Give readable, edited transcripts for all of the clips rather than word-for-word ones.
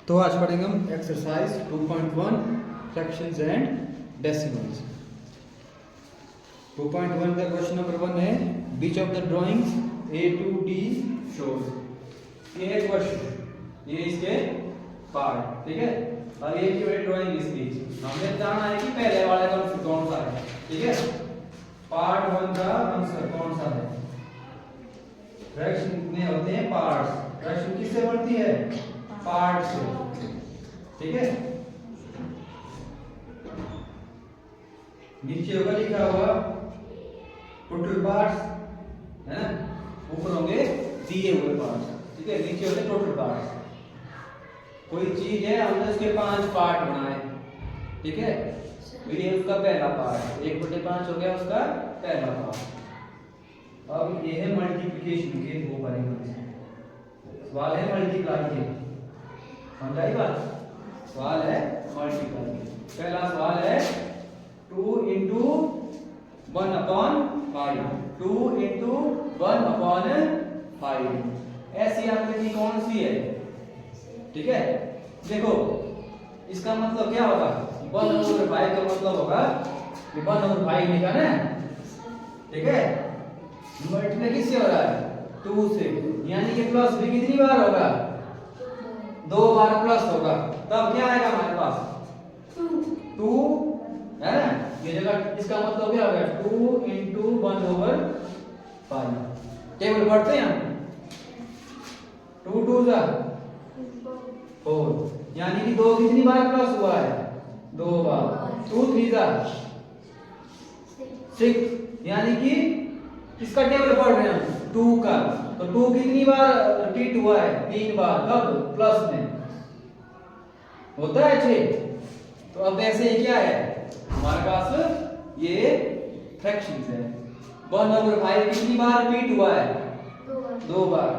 तो आज पढ़ेंगे हम एक्सरसाइज 2.1 फ्रैक्शंस एंड डेसिमल्स। 2.1 का क्वेश्चन नंबर 1 है which of the drawings A to D shows. ये है क्वेश्चन, ये इसके पार्ट, ठीक है। अब ये जो है ड्राइंग इसकी हमें जानना है कि पहले वाले का आंसर कौन सा है, ठीक है। पार्ट 1 का आंसर कौन सा है? फ्रैक्शन में होते हैं पार्ट्स। फ्रैक्शन किससे बनती है? पार्ट से, ठीक है। नीचे होगा लिखा हुआ टोटल पार्ट्स, है ना। ऊपर होंगे दिए हुए पार्ट्स, ठीक है। नीचे होते टोटल पार्ट्स। कोई चीज है, हमने उसके 5 पार्ट बनाए, ठीक है। ये उसका पहला पार्ट 1/5 हो गया उसका पहला पार्ट। अब ये है मल्टीप्लिकेशन के वो करेंगे। सवाल है मल्टीप्लाई के, समझाई बात? सवाल है मल्टीप्लाई के। पहला सवाल है 2 into 1/5, 2 into 1/5। ऐसी आकृति कौन सी है, ठीक है। देखो इसका मतलब क्या होगा? 1/5 का मतलब होगा 1/5 लिखा ना, ठीक है। मल्टीप्लाई किससे हो रहा है? 2 से, यानी कि प्लस भी कितनी बार होगा? 2 बार प्लस होगा। तब क्या आएगा हमारे पास? 2 है ना। ये जगह इसका मतलब क्या होगा? 2 into 1/5। टेबल पढ़ते हैं हम, 2 2 4, यानी कि 2 कितनी बार प्लस हुआ है? 2 बार। 2 3 6, यानी कि इसका टेबल पढ़ रहे हैं हम 2 का। तो 2 कितनी बार रिपीट हुआ है? 3 बार। कब? प्लस में होता है 6। तो अब ऐसे ही क्या है हमारे पास? ये फ्रैक्शंस है। 1/5 कितनी बार रिपीट हुआ है? 2 बार।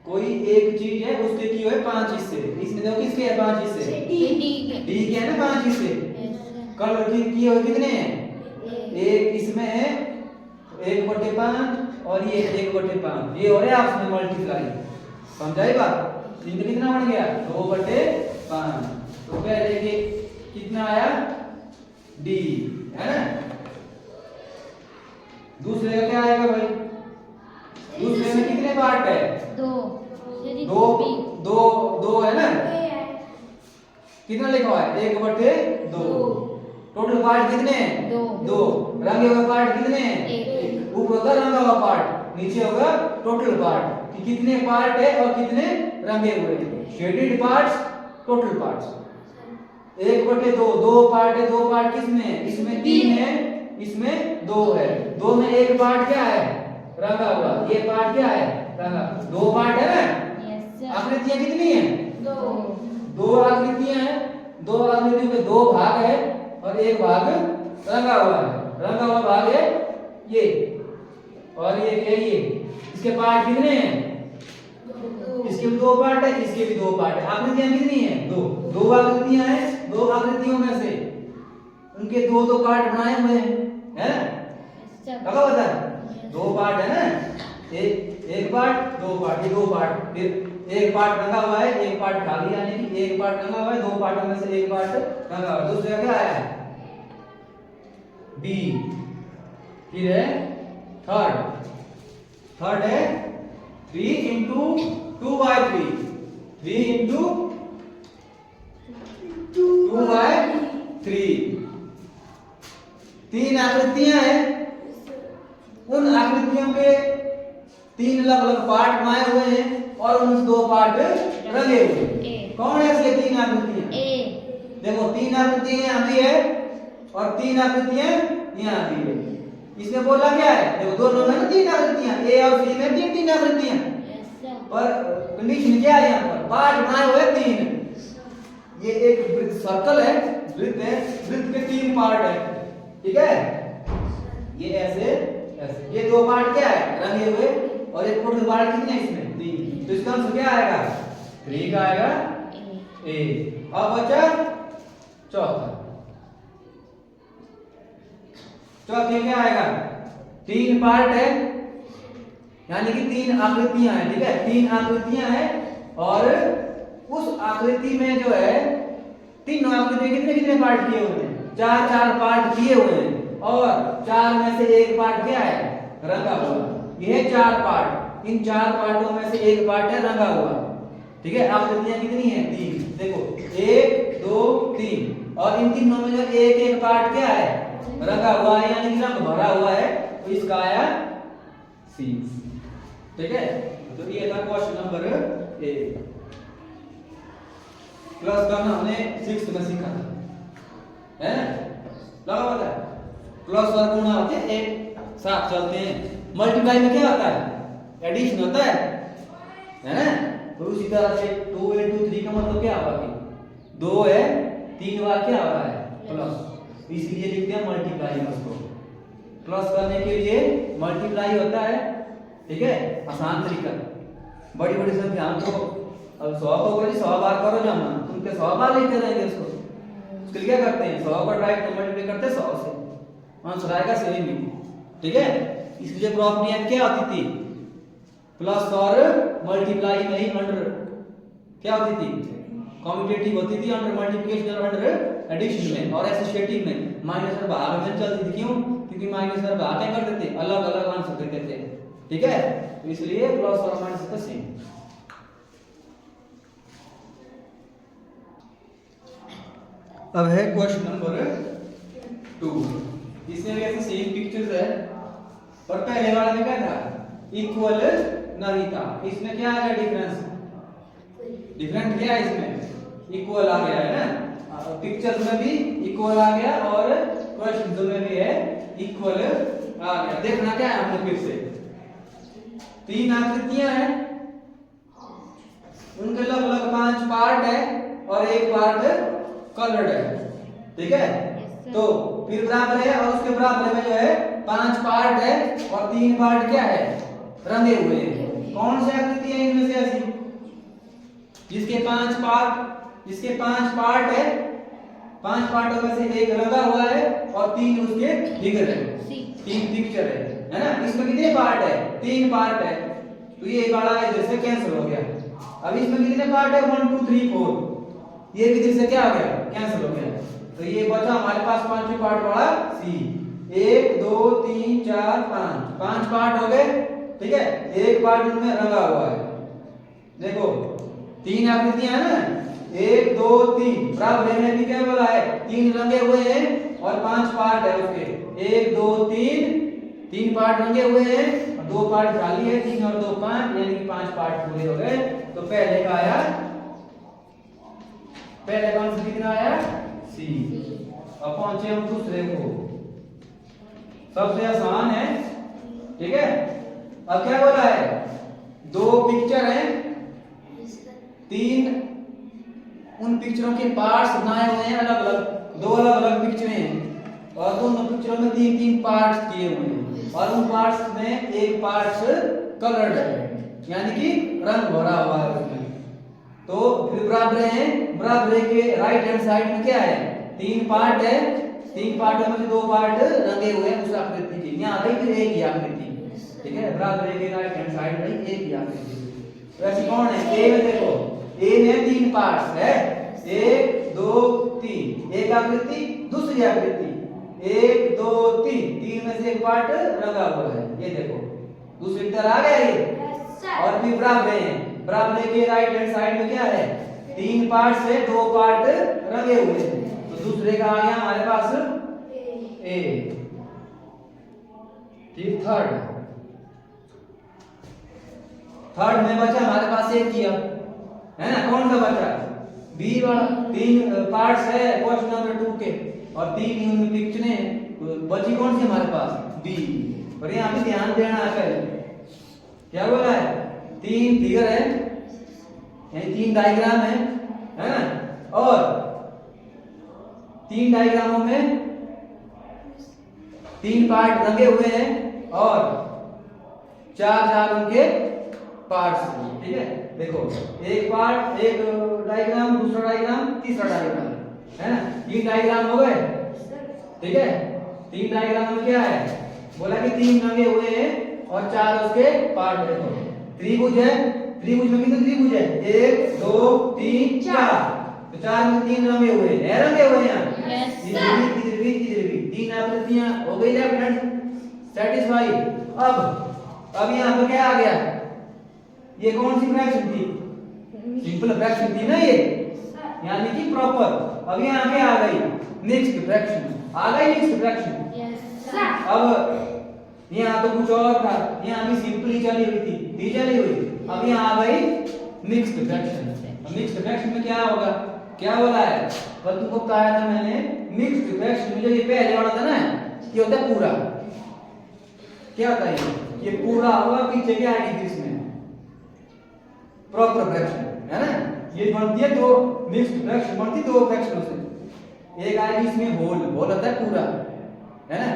कोई एक चीज है, उसके किए हुए 5 हिस्से। इसमें देखो किसके है 5 हिस्से? डी के है ना 5 हिस्से। कलर की किए हुए कितने हैं? एक इसमें है 1/5 और ये 1/5। ये हो रहा है आपस में मल्टीप्लाई, समझाई बात? इनका कितना बन गया? 2/5। तो पहले के कितना आया? डी, है ना। दूसरे का क्या आएगा भाई? दूसरे में कितने पार्ट है? 2 है ना। कितना लिखा हुआ है? 1/2। टोटल पार्ट कितने हैं? 2। रंगे हुए पार्ट कितने हैं? ऊपर होगा रंगा हुआ पार्ट, नीचे होगा टोटल पार्ट। कि कितने पार्ट है और कितने रंगे हुए? Shaded parts, total parts. 1/2, 2 part है। 2 पार्ट किसमें है? इसमें 3 है, इसमें 2 है। 2 में एक पार्ट क्या है? रंगा हुआ। ये पार्ट क्या है? रंगा। 2 पार्ट है ना। आकृतियां कितनी है? 2 आकृतियां हैं। 2 आकृतियों में 2 भाग है और एक भाग रंगा हुआ है। रंगा हुआ भाग है ये, और ये क्या? ये इसके पार्ट कितने हैं? इसके भी 2 पार्ट है, इसके भी 2 पार्ट है। आकृतियां कितनी हैं? 2 आकृतियां हैं। 2 आकृतियों में से उनके 2 पार्ट बनाए हुए हैं, है ना। क्या बता? 2 पार्ट है ना। एक पार्ट, 2 पार्ट, ये 2 पार्ट। फिर एक पार्ट रंगा हुआ है, एक पार्ट खाली, यानी कि एक पार्ट रंगा हुआ है। 2 पार्टों में से एक पार्ट रंगा हुआ है। दूसरे का क्या आया? बी। फिर है थर्ड है 3 into 2/3। 3 into 2/3। 3 आकृतियां हैं। उन आकृतियों के 3 अलग अलग पार्ट बनाए हुए हैं और उन 2 पार्ट रंगे हुए। कौन है इसके 3 आकृतियां? देखो 3 आकृतियां यहां भी है और 3 आकृतियां यहां भी है। इसमें बोला क्या है? देखो दोनों में ना 3 आकृतियां, ए और सी में 3 आकृतियां। पर कंडीशन क्या है? यहां पर पार्ट बनाए हुए 3। ये एक सर्कल है, वृत्त है, वृत्त के 3 पार्ट है, ठीक है। ये ऐसे ऐसे, ये 2 पार्ट क्या है? रंगे हुए। और एक टोटल पार्ट कितने हैं इसमें? 3। तो इसका आंसर क्या आएगा? 3 का आएगा ए। अब बचा चौथा। चौथे क्या आएगा? 3 पार्ट है, यानी कि 3 आकृतियां हैं, ठीक है। 3 आकृतियां हैं और उस आकृति में जो है तीनों आकृति में कितने कितने पार्ट किए हुए हैं? चार चार पार्ट किए हुए हैं और चार में से एक पार्ट क्या है? रंगा हुआ। यह चार पार्ट, इन चार पार्टों में से एक पार्ट है रंगा हुआ। ठीक है, आकृतियां कितनी हैं? तीन। देखो 1 2 3 और इन तीनों में जो एक एक पार्ट क्या है? रंगा हुआ है, यानी कि रंग भरा हुआ है, तो इसका आया सी। ठीक है, तो ये था क्वेश्चन नंबर 1। प्लस करना हमने 6th में सीखा था, है लगा पता है? प्लस और गुणा होते हैं एक साथ चलते हैं। मल्टीप्लाई में क्या होता है? एडिशन होता है ना? तो उसी तरह से 2 into 3 का मतलब क्या होगा कि 2 है, 3 बार क्या हो रहा है? प्लस, इसलिए लिखते हैं मल्टीप्लाई में उसको। प्लस करने के लिए मल्टीप्लाई होता है। ठीक है, आसान तरीका। बड़ी बड़ी संख्या हम तो अब 100 को बोले 100 बार करो जमा, तुम के 100 बार लिखते रहेंगे उसको। उसके लिए क्या करते हैं? 100 को डायरेक्ट मल्टीप्लाई करते हैं 100 से, आंसर आएगा सेम ही। ठीक है, इसलिए प्रॉपर्टी क्या होती थी? प्लस और मल्टीप्लाई में ही अंडर क्या होती थी? कॉम्यूटेटिव होती थी, अंडर मल्टीप्लिकेशन और अंडर एडिशन में, और एसोसिएटिव में माइनस और भाग में चलती थी। क्यों? क्योंकि माइनस और भाग क्या करते थे? अलग अलग आंसर देते थे। ठीक है, तो इसलिए प्लस और माइनस का सेम। अब है क्वेश्चन नंबर 2। इसमें भी ऐसे सेम पिक्चर्स है, पर पहले वाला में क्या था? इक्वल नहीं था। इसमें क्या आ गया डिफरेंस? डिफरेंट क्या है इसमें? इक्वल आ गया है ना? पिक्चर्स में भी इक्वल आ गया और क्वेश्चन में भी है इक्वल आ गया। देखना क्या है हमने फिर से, तीन आकृतियां हैं, उनके लगभग 5 पार्ट है और एक पार्ट कलर्ड है। ठीक है, तो फिर बराबर है और उसके बराबर में जो है 5 पार्ट है और 3 पार्ट क्या है? रंगे हुए हैं। कौन सी आकृति है इनमें से ऐसी जिसके 5 पार्ट है? 5 पार्टों में से एक रंगा हुआ है और 3 उसके फिगर है, 3 पिक्चर है ना? इसमें कितने पार्ट है? 3 पार्ट है, तो ये वाला इधर से कैंसिल हो गया। अब इसमें कितने पार्ट है? 1 2 3 4, ये भी इधर से क्या हो गया? कैंसिल हो गया। तो ये बचा हमारे पास 5वें पार्ट वाला सी। 1 2 3 4 5 पार्ट हो गए। ठीक है, एक पार्ट इनमें रंगा हुआ है। देखो 3 आकृतियां है ना, 1 2 3, बराबर में भी क्या बोला है? 3 रंगे हुए हैं और 5 पार्ट है उसके। 1 2 3 पार्ट रंगे हुए हैं और 2 पार्ट खाली है। 3 और 2 5, यानी कि 5 पार्ट पूरे हो गए। तो पहले का आया, पहले का आंसर कितना आया? सी। अब पहुंचे हम दूसरे को, सबसे आसान है। ठीक है, अब क्या बोला है? 2 पिक्चर हैं, 3 उन पिक्चरों के पार्ट्स बनाए हुए हैं अलग अलग, 2 अलग अलग पिक्चरें हैं और दोनों पिक्चरों में 3 पार्ट्स किए हुए हैं और उन पार्ट्स में एक पार्ट्स कलर्ड है, यानी कि रंग भरा हुआ है उसमें। तो फिर बराबर के राइट हैंड साइड में क्या है? 3 पार्ट है, 3 पार्टों में से 2 पार्ट रंगे हुए हैं उस आकृति के। यहाँ रही फिर एक ही आकृति। ठीक है, बराबर के राइट हैंड साइड में एक ही आकृति। तो ऐसी कौन है? ए में देखो, ए में 3 पार्ट्स है, 1 2 3, एक आकृति दूसरी आकृति, 1 2 3 में से एक पार्ट रंगा हुआ है। ये देखो दूसरी तरह आ गया ये। और फिर बराबर के राइट हैंड साइड में क्या है? 3 पार्ट से 2 पार्ट रंगे हुए हैं। तो दूसरे का आ गया हमारे पास ए। फिर थर्ड में बचा हमारे पास एक किया है ना? कौन सा बचा? बी वाला। 3 पार्ट्स है क्वेश्चन नंबर 2 के और 3 यूनिट पिक्चरें हैं, तो बची कौन सी हमारे पास? बी। और यहाँ पे ध्यान देना है, पहले क्या बोला है? 3 फिगर है, यानी 3 डायग्राम है ना? और 3 डायग्रामों में 3 पार्ट रंगे हुए हैं और 4 उनके पार्ट्स हैं। ठीक है, देखो एक पार्ट, एक डायग्राम, दूसरा डायग्राम, तीसरा डायग्राम, है ना? 3 डायग्राम हो गए। ठीक है, 3 डायग्राम में क्या है? बोला कि 3 रंगे हुए हैं और 4 उसके पार्ट है। त्रिभुज है, त्रिभुज में कितने त्रिभुज है? 1 2 तीन चार, तो चार में 3 रंगे हुए हैं, रंगे हुए हैं Yes, इधर भी 3 आकृतियां हो गई लेफ्ट हैंड सेटिस्फाई। अब यहाँ पे क्या आ गया, ये कौन सी फ्रैक्शन थी, सिंपल फ्रैक्शन थी ना ये, यानी कि प्रॉपर। अब यहाँ पे आ गई मिक्स्ड फ्रैक्शन, आ गई मिक्स्ड फ्रैक्शन। अब यहाँ तो कुछ और था, यहाँ भी सिंपली चली हुई थी चली हुई, अब यहाँ आ गई मिक्स्ड फ्रैक्शन। मिक्स्ड फ्रैक्शन में क्या होगा, क्या बोला है, कल तुमको बताया था मैंने, मिक्स्ड फ्रैक्शन में जो ये पहले वाला था ना, ये होता है पूरा, क्या होता है ये पूरा होगा, पीछे क्या आएगी इसमें प्रॉपर फ्रैक्शन है ना, ये बनती है दो, मिक्स्ड फ्रैक्शन बनती है दो फ्रैक्शनों से। एक आएगी इसमें होल, होल होता है पूरा है ना,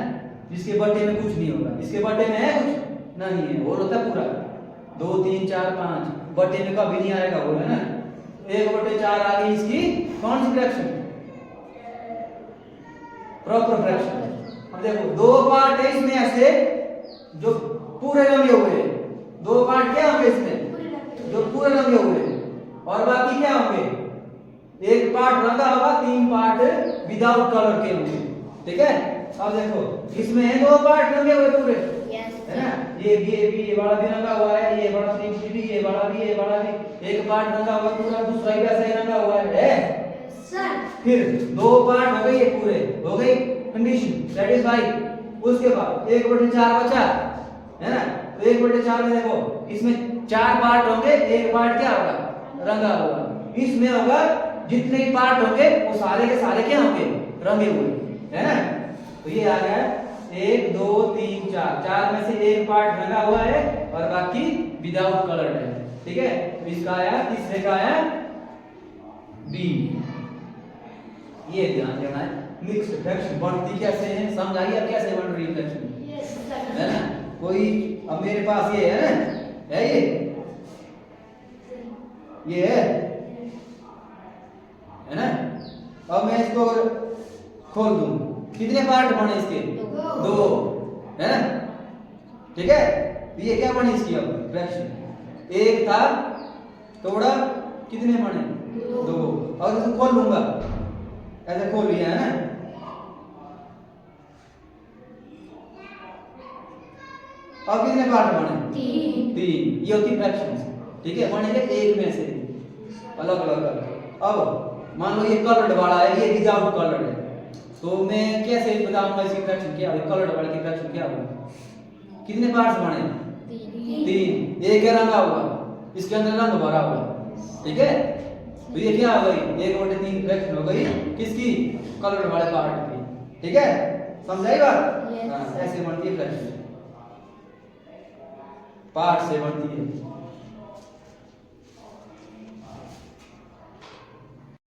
जिसके बटे में कुछ नहीं होगा, इसके बटे में है कुछ नहीं है, होल होता है पूरा, 2 3 4 5 बटे में कभी नहीं आएगा होल है ना। 1/4 आ गई इसकी कौन सी फ्रैक्शन, प्रॉपर फ्रैक्शन। अब देखो दो पार्ट है इसमें ऐसे जो पूरे रंगे हुए हैं, दो पार्ट क्या होंगे इसमें जो पूरे रंगे हुए हैं, और बाकी क्या होंगे, एक पार्ट रंगा होगा, 3 पार्ट विदाउट कलर के होंगे, ठीक है। अब देखो इसमें है 2 पार्ट रंगे हुए पूरे, है ना, ये भी ये वाला भी रंगा हुआ है, ये बड़ा भी, ये बड़ा भी, ये बड़ा भी, एक पार्ट रंगा हुआ पूरा, दूसरा भी ऐसे ही रंगा हुआ है सर। फिर 2 पार्ट हो गए ये पूरे, हो गई कंडीशन सेटिस्फाई। उसके बाद 1/4 बचा है ना, तो 1/4 में देखो इसमें 4 पार्ट होंगे, एक पार्ट क्या होगा रंगा हुआ, इसमें होगा जितने भी पार्ट होंगे वो सारे के सारे क्या होंगे रंगे हुए है ना। तो ये आ गया 1 2 3 4, 4 में से एक पार्ट रंगा हुआ है और बाकी विदाउट कलर्ड है, ठीक है। इसका आया, तीसरे का आया बी। ये ध्यान देना है, मिक्स्ड फ्रैक्शन बनती कैसे है, समझ आई अब कैसे बन रही है फ्रैक्शन, है ना। कोई अब मेरे पास ये है ना, है ये है ना। अब मैं इसको खोल दूं, कितने पार्ट बने इसके, 2 है ना, ठीक है। तो ये क्या बनी इसकी अब फ्रैक्शन, एक था तोड़ा, कितने बने 2। और इसको खोल लूंगा, ऐसे खोल लिया है ना, अब कितने पार्ट बने 3। ये होती फ्रैक्शन, ठीक है, बनेंगे एक में से अलग अलग करके। अब मान लो ये कलर्ड वाला है, ये विदाउट कलर्ड है, तो मैं कैसे बताऊंगा इसकी फ्रैक्शन क्या होगी, कलर्ड वाले की फ्रैक्शन क्या होगी, कितने पार्ट्स बने 3, एक है रंगा हुआ, इसके अंदर रंग भरा हुआ, ठीक है। तो ये क्या हो गई 1/3 फ्रैक्शन हो गई किसकी, कलर्ड वाले पार्ट की, ठीक है, समझाई बात। हां, ऐसे बनती है फ्रैक्शन, पार्ट से बनती है।